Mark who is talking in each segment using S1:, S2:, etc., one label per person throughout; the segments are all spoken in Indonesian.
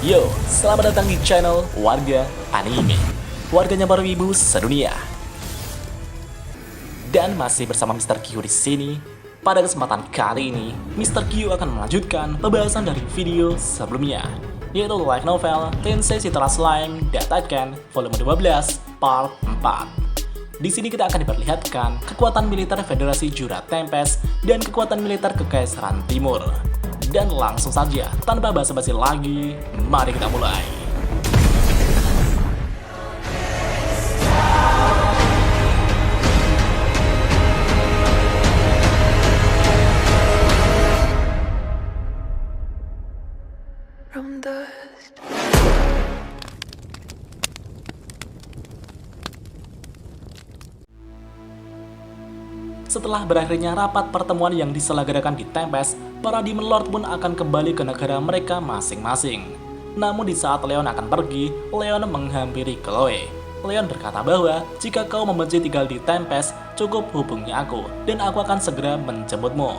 S1: Yo, selamat datang di channel Warga Anime, warganya para wibu sedunia. Dan masih bersama Mr. Q di sini. Pada kesempatan kali ini, Mr. Q akan melanjutkan pembahasan dari video sebelumnya, yaitu light novel Tensei Citra Slime Dataiken Volume 12 Part 4. Di sini kita akan diperlihatkan kekuatan militer Federasi Jura Tempest dan kekuatan militer Kekaisaran Timur. Dan langsung saja, tanpa basa-basi lagi, mari kita mulai.
S2: From dust.
S1: Setelah berakhirnya rapat pertemuan yang diselenggarakan di Tempest, para Demon Lord pun akan kembali ke negara mereka masing-masing. Namun di saat Leon akan pergi, Leon menghampiri Chloe. Leon berkata bahwa jika kau membenci tinggal di Tempest, cukup hubungi aku, dan aku akan segera menjemputmu.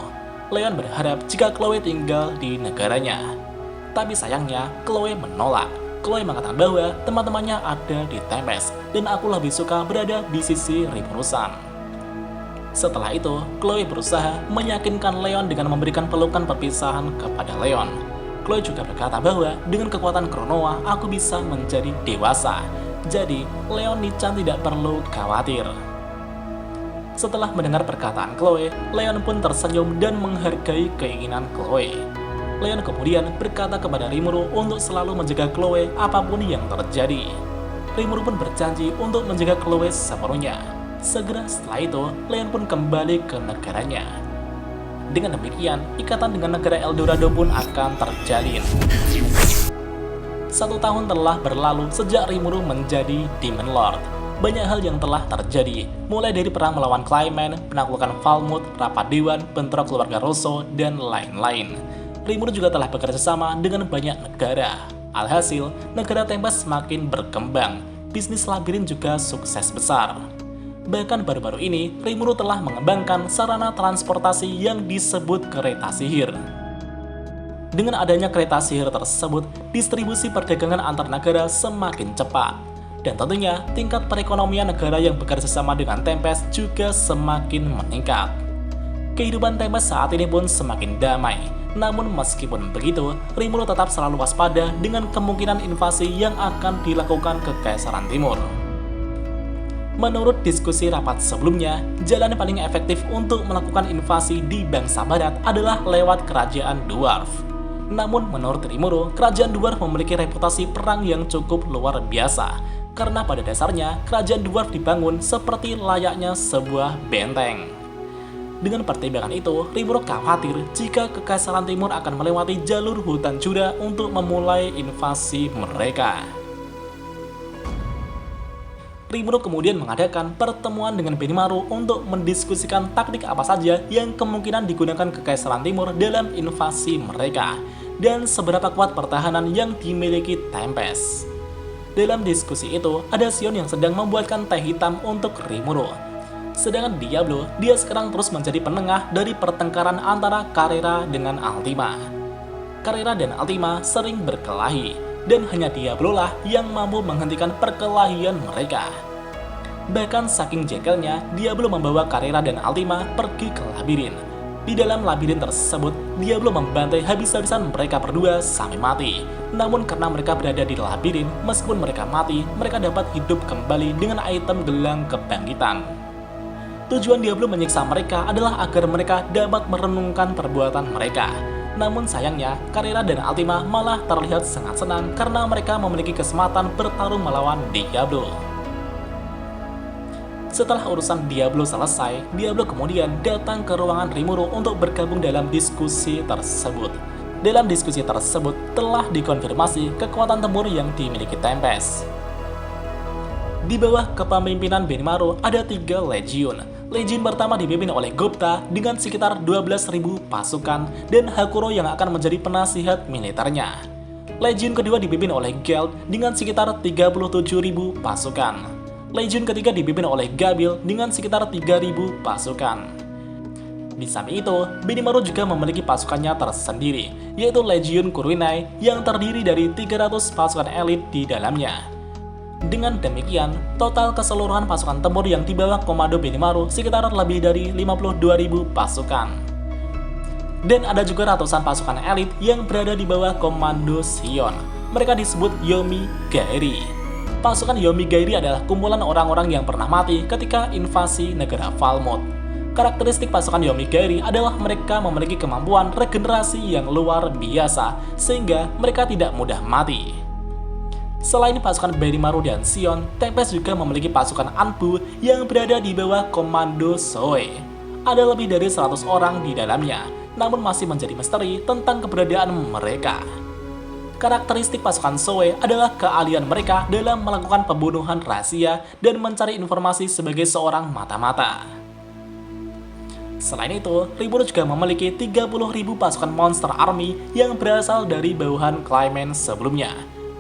S1: Leon berharap jika Chloe tinggal di negaranya. Tapi sayangnya, Chloe menolak. Chloe mengatakan bahwa teman-temannya ada di Tempest, dan aku lebih suka berada di sisi Rimurusan. Setelah itu, Chloe berusaha meyakinkan Leon dengan memberikan pelukan perpisahan kepada Leon. Chloe juga berkata bahwa dengan kekuatan Chronoa, aku bisa menjadi dewasa. Jadi, Leon Nichan tidak perlu khawatir. Setelah mendengar perkataan Chloe, Leon pun tersenyum dan menghargai keinginan Chloe. Leon kemudian berkata kepada Rimuru untuk selalu menjaga Chloe apapun yang terjadi. Rimuru pun berjanji untuk menjaga Chloe sepenuhnya. Segera setelah itu, Leon pun kembali ke negaranya. Dengan demikian, ikatan dengan negara Eldorado pun akan terjalin. 1 tahun telah berlalu sejak Rimuru menjadi Demon Lord. Banyak hal yang telah terjadi, mulai dari perang melawan Clayman, penaklukan Falmouth, rapat dewan, bentrok keluarga Rosso, dan lain-lain. Rimuru juga telah bekerja sama dengan banyak negara. Alhasil, negara Tempest semakin berkembang. Bisnis labirin juga sukses besar. Bahkan baru-baru ini, Rimuru telah mengembangkan sarana transportasi yang disebut kereta sihir. Dengan adanya kereta sihir tersebut, distribusi perdagangan antar negara semakin cepat. Dan tentunya, tingkat perekonomian negara yang bekerja sama dengan Tempest juga semakin meningkat. Kehidupan Tempest saat ini pun semakin damai. Namun meskipun begitu, Rimuru tetap selalu waspada dengan kemungkinan invasi yang akan dilakukan ke Kekaisaran Timur. Menurut diskusi rapat sebelumnya, jalan paling efektif untuk melakukan invasi di bangsa barat adalah lewat kerajaan Dwarf. Namun menurut Rimuru, kerajaan Dwarf memiliki reputasi perang yang cukup luar biasa, karena pada dasarnya kerajaan Dwarf dibangun seperti layaknya sebuah benteng. Dengan pertimbangan itu, Rimuru khawatir jika Kekaisaran Timur akan melewati jalur hutan Jura untuk memulai invasi mereka. Rimuru kemudian mengadakan pertemuan dengan Benimaru untuk mendiskusikan taktik apa saja yang kemungkinan digunakan Kekaisaran Timur dalam invasi mereka, dan seberapa kuat pertahanan yang dimiliki Tempest. Dalam diskusi itu, ada Sion yang sedang membuatkan teh hitam untuk Rimuru. Sedangkan Diablo, dia sekarang terus menjadi penengah dari pertengkaran antara Carrera dengan Altima. Carrera dan Altima sering berkelahi, dan hanya Diablo lah yang mampu menghentikan perkelahian mereka. Bahkan saking jengkelnya, Diablo membawa Carrera dan Altima pergi ke labirin. Di dalam labirin tersebut, Diablo membantai habis-habisan mereka berdua sampai mati. Namun karena mereka berada di labirin, meskipun mereka mati, mereka dapat hidup kembali dengan item gelang kebangkitan. Tujuan Diablo menyiksa mereka adalah agar mereka dapat merenungkan perbuatan mereka. Namun sayangnya, Carrera dan Altima malah terlihat sangat senang karena mereka memiliki kesempatan bertarung melawan Diablo. Setelah urusan Diablo selesai, Diablo kemudian datang ke ruangan Rimuru untuk bergabung dalam diskusi tersebut. Dalam diskusi tersebut telah dikonfirmasi kekuatan tempur yang dimiliki Tempest. Di bawah kepemimpinan Benimaru ada 3 legiun. Legiun pertama dipimpin oleh Gupta dengan sekitar 12.000 pasukan dan Hakuro yang akan menjadi penasihat militernya. Legiun kedua dipimpin oleh Geld dengan sekitar 37.000 pasukan. Legiun ketiga dipimpin oleh Gabil dengan sekitar 3.000 pasukan. Di samping itu, Benimaru juga memiliki pasukannya tersendiri, yaitu Legion Kuruinai yang terdiri dari 300 pasukan elit di dalamnya. Dengan demikian, total keseluruhan pasukan tempur yang di bawah komando Benimaru sekitar lebih dari 52.000 pasukan. Dan ada juga ratusan pasukan elit yang berada di bawah komando Shion. Mereka disebut Yomigaeri. Pasukan Yomigaeri adalah kumpulan orang-orang yang pernah mati ketika invasi negara Falmouth. Karakteristik pasukan Yomigaeri adalah mereka memiliki kemampuan regenerasi yang luar biasa, sehingga mereka tidak mudah mati. Selain pasukan Benimaru dan Shion, Tempest juga memiliki pasukan Anbu yang berada di bawah komando Zoe. Ada lebih dari 100 orang di dalamnya, namun masih menjadi misteri tentang keberadaan mereka. Karakteristik pasukan Zoe adalah keahlian mereka dalam melakukan pembunuhan rahasia dan mencari informasi sebagai seorang mata-mata. Selain itu, Rimuru juga memiliki 30.000 pasukan Monster Army yang berasal dari bawahan Clayman sebelumnya.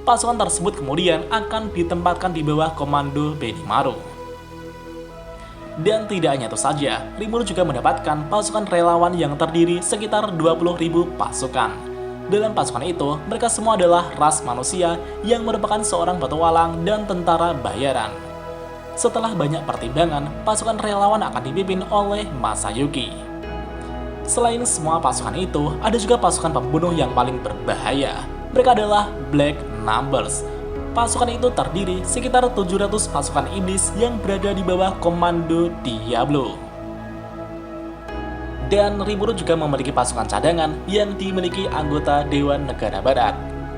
S1: Pasukan tersebut kemudian akan ditempatkan di bawah komando Benimaru. Dan tidak hanya itu saja, Rimuru juga mendapatkan pasukan relawan yang terdiri sekitar 20.000 pasukan. Dalam pasukan itu, mereka semua adalah ras manusia yang merupakan seorang petualang dan tentara bayaran. Setelah banyak pertimbangan, pasukan relawan akan dipimpin oleh Masayuki. Selain semua pasukan itu, ada juga pasukan pembunuh yang paling berbahaya. Mereka adalah Black Numbers. Pasukan itu terdiri sekitar 700 pasukan iblis yang berada di bawah komando Diablo. Dan Rimuru juga memiliki pasukan cadangan yang dimiliki anggota Dewan Negara Barat.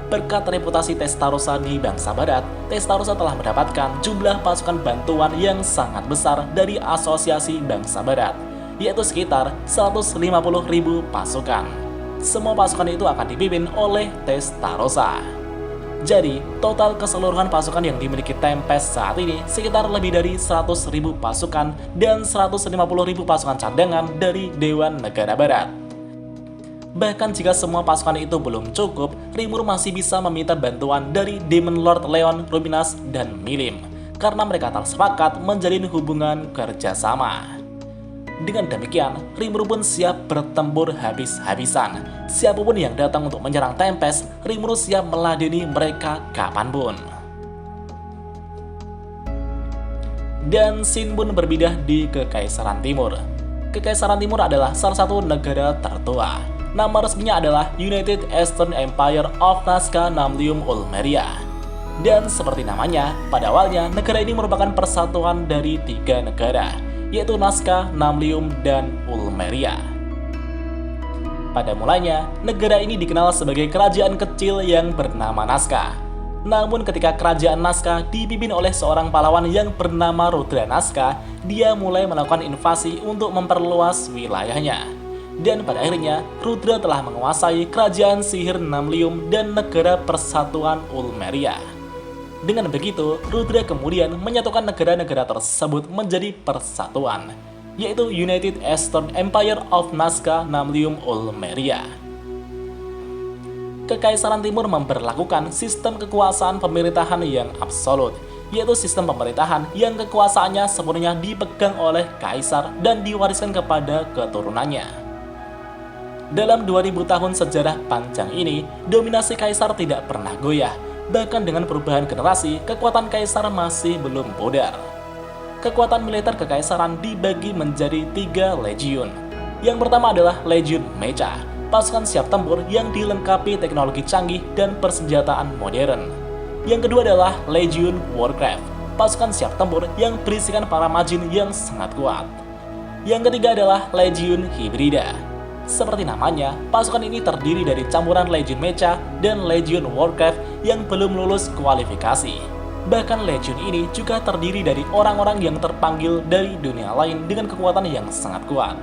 S1: Berkat reputasi Testarossa di bangsa Barat, Testarossa telah mendapatkan jumlah pasukan bantuan yang sangat besar dari Asosiasi Bangsa Barat, yaitu sekitar 150.000 pasukan. Semua pasukan itu akan dipimpin oleh Testarossa. Jadi, total keseluruhan pasukan yang dimiliki Tempest saat ini sekitar lebih dari 100.000 pasukan dan 150.000 pasukan cadangan dari Dewan Negara Barat. Bahkan jika semua pasukan itu belum cukup, Rimuru masih bisa meminta bantuan dari Demon Lord Leon, Ruminas, dan Milim, karena mereka telah sepakat menjalin hubungan kerjasama. Dengan demikian, Rimuru pun siap bertempur habis-habisan. Siapapun yang datang untuk menyerang Tempest, Rimuru siap meladeni mereka kapanpun. Dan scene pun berpindah di Kekaisaran Timur. Kekaisaran Timur adalah salah satu negara tertua. Nama resminya adalah United Eastern Empire of Nazca Namlium Ulmeria. Dan seperti namanya, pada awalnya negara ini merupakan persatuan dari 3 negara, yaitu Nazca, Namlium, dan Ulmeria. Pada mulanya, negara ini dikenal sebagai kerajaan kecil yang bernama Nazca. Namun ketika kerajaan Nazca dipimpin oleh seorang pahlawan yang bernama Rudra Nazca, dia mulai melakukan invasi untuk memperluas wilayahnya. Dan pada akhirnya, Rudra telah menguasai kerajaan sihir Namlium dan negara persatuan Ulmeria. Dengan begitu, Rudra kemudian menyatukan negara-negara tersebut menjadi persatuan, yaitu United Eastern Empire of Nazca Namlium Ulmeria. Kekaisaran Timur memberlakukan sistem kekuasaan pemerintahan yang absolut, yaitu sistem pemerintahan yang kekuasaannya sepenuhnya dipegang oleh kaisar dan diwariskan kepada keturunannya. Dalam 2000 tahun sejarah panjang ini, dominasi kaisar tidak pernah goyah. Bahkan dengan perubahan generasi, kekuatan kaisar masih belum pudar. Kekuatan militer kekaisaran dibagi menjadi 3 legiun. Yang pertama adalah Legiun Mecha, pasukan siap tempur yang dilengkapi teknologi canggih dan persenjataan modern. Yang kedua adalah Legiun Warcraft, pasukan siap tempur yang berisikan para majin yang sangat kuat. Yang ketiga adalah Legiun Hybrida. Seperti namanya, pasukan ini terdiri dari campuran Legiun Mecha dan Legiun Warcraft yang belum lulus kualifikasi. Bahkan Legiun ini juga terdiri dari orang-orang yang terpanggil dari dunia lain dengan kekuatan yang sangat kuat.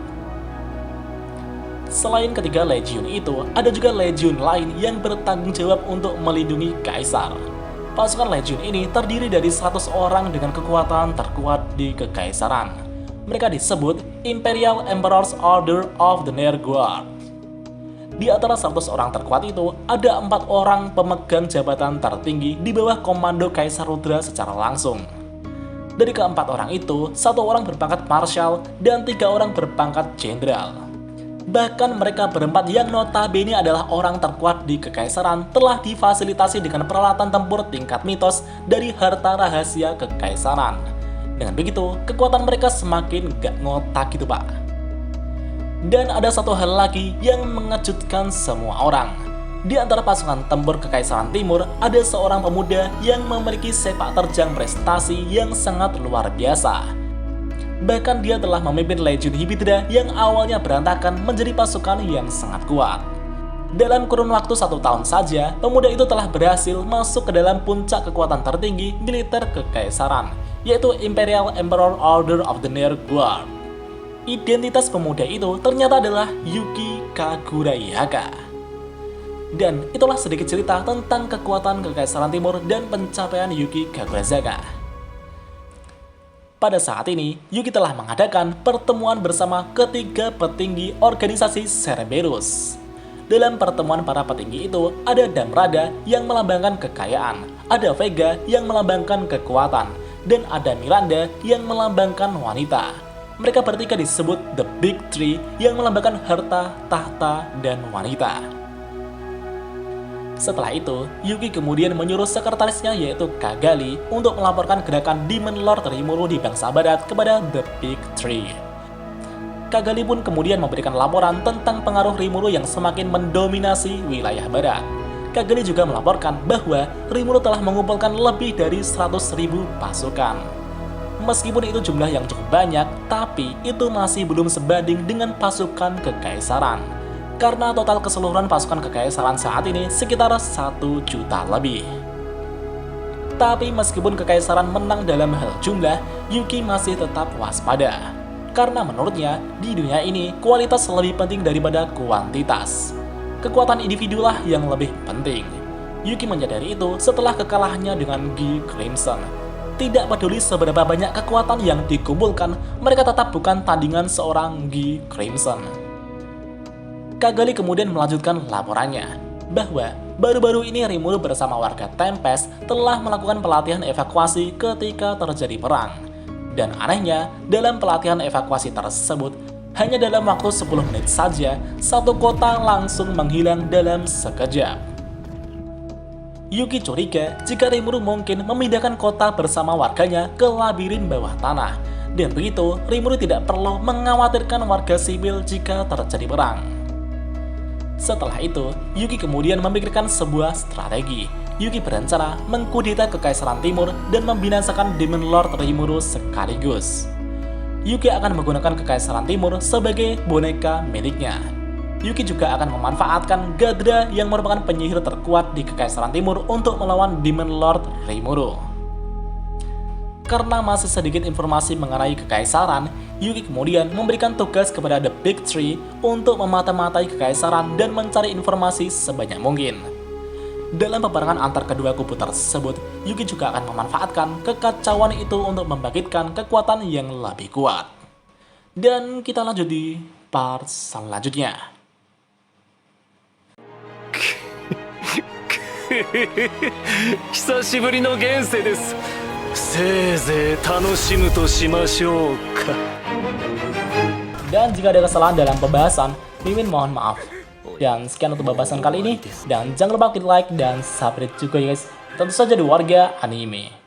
S1: Selain ketiga Legiun itu, ada juga Legiun lain yang bertanggung jawab untuk melindungi kaisar. Pasukan Legiun ini terdiri dari 100 orang dengan kekuatan terkuat di kekaisaran. Mereka disebut Imperial Emperor's Order of the Nerguard. Di antara 100 orang terkuat itu, ada 4 orang pemegang jabatan tertinggi di bawah komando Kaisar Rudra secara langsung. Dari keempat orang itu, 1 orang berpangkat Marshal dan 3 orang berpangkat Jenderal. Bahkan mereka berempat yang notabene adalah orang terkuat di kekaisaran telah difasilitasi dengan peralatan tempur tingkat mitos dari harta rahasia kekaisaran. Dengan begitu, kekuatan mereka semakin gak ngotak gitu pak. Dan ada satu hal lagi yang mengejutkan semua orang. Di antara pasukan tempur Kekaisaran Timur, ada seorang pemuda yang memiliki sepak terjang prestasi yang sangat luar biasa. Bahkan dia telah memimpin Legion Hydra yang awalnya berantakan menjadi pasukan yang sangat kuat. Dalam kurun waktu 1 tahun saja, pemuda itu telah berhasil masuk ke dalam puncak kekuatan tertinggi militer Kekaisaran, yaitu Imperial Emperor Order of the Near Guard. Identitas pemuda itu ternyata adalah Yuki Kagurayaka. Dan itulah sedikit cerita tentang kekuatan Kekaisaran Timur dan pencapaian Yuki Kagurayaka. Pada saat ini, Yuki telah mengadakan pertemuan bersama ketiga petinggi organisasi Cerberus. Dalam pertemuan para petinggi itu, ada Damrada yang melambangkan kekayaan, ada Vega yang melambangkan kekuatan, dan ada Miranda yang melambangkan wanita. Mereka bertiga disebut The Big Three yang melambangkan harta, tahta, dan wanita. Setelah itu, Yuki kemudian menyuruh sekretarisnya yaitu Kagali untuk melaporkan gerakan Demon Lord Rimuru di bangsa barat kepada The Big Three. Kagali pun kemudian memberikan laporan tentang pengaruh Rimuru yang semakin mendominasi wilayah barat. Kagali juga melaporkan bahwa Rimuru telah mengumpulkan lebih dari 100.000 pasukan. Meskipun itu jumlah yang cukup banyak, tapi itu masih belum sebanding dengan pasukan kekaisaran. Karena total keseluruhan pasukan kekaisaran saat ini sekitar 1 juta lebih. Tapi meskipun kekaisaran menang dalam hal jumlah, Yuki masih tetap waspada. Karena menurutnya, di dunia ini kualitas lebih penting daripada kuantitas. Kekuatan individulah yang lebih penting. Yuki menyadari itu setelah kekalahannya dengan Gi Crimson. Tidak peduli seberapa banyak kekuatan yang dikumpulkan, mereka tetap bukan tandingan seorang Gi Crimson. Kagali kemudian melanjutkan laporannya bahwa baru-baru ini Rimuru bersama warga Tempest telah melakukan pelatihan evakuasi ketika terjadi perang. Dan anehnya, dalam pelatihan evakuasi tersebut, hanya dalam waktu 10 menit saja, satu kota langsung menghilang dalam sekejap. Yuki curiga jika Rimuru mungkin memindahkan kota bersama warganya ke labirin bawah tanah. Dan begitu, Rimuru tidak perlu mengkhawatirkan warga sipil jika terjadi perang. Setelah itu, Yuki kemudian memikirkan sebuah strategi. Yuki berencana mengkudeta Kekaisaran Timur dan membinasakan Demon Lord Rimuru sekaligus. Yuki akan menggunakan Kekaisaran Timur sebagai boneka miliknya. Yuki juga akan memanfaatkan Gadra yang merupakan penyihir terkuat di Kekaisaran Timur untuk melawan Demon Lord Rimuru. Karena masih sedikit informasi mengenai Kekaisaran, Yuki kemudian memberikan tugas kepada The Big Three untuk memata-matai Kekaisaran dan mencari informasi sebanyak mungkin. Dalam peperangan antar kedua kubu tersebut, Yuki juga akan memanfaatkan kekacauan itu untuk membangkitkan kekuatan yang lebih kuat. Dan kita lanjut di part selanjutnya.
S3: 久しぶりの現世です。せいぜい楽しむとしましょうか。
S1: Dan jika ada kesalahan dalam pembahasan, Mimin mohon maaf. Dan sekian untuk pembahasan kali ini. Dan jangan lupa klik like dan subscribe juga ya guys. Tentu saja di Warga Anime.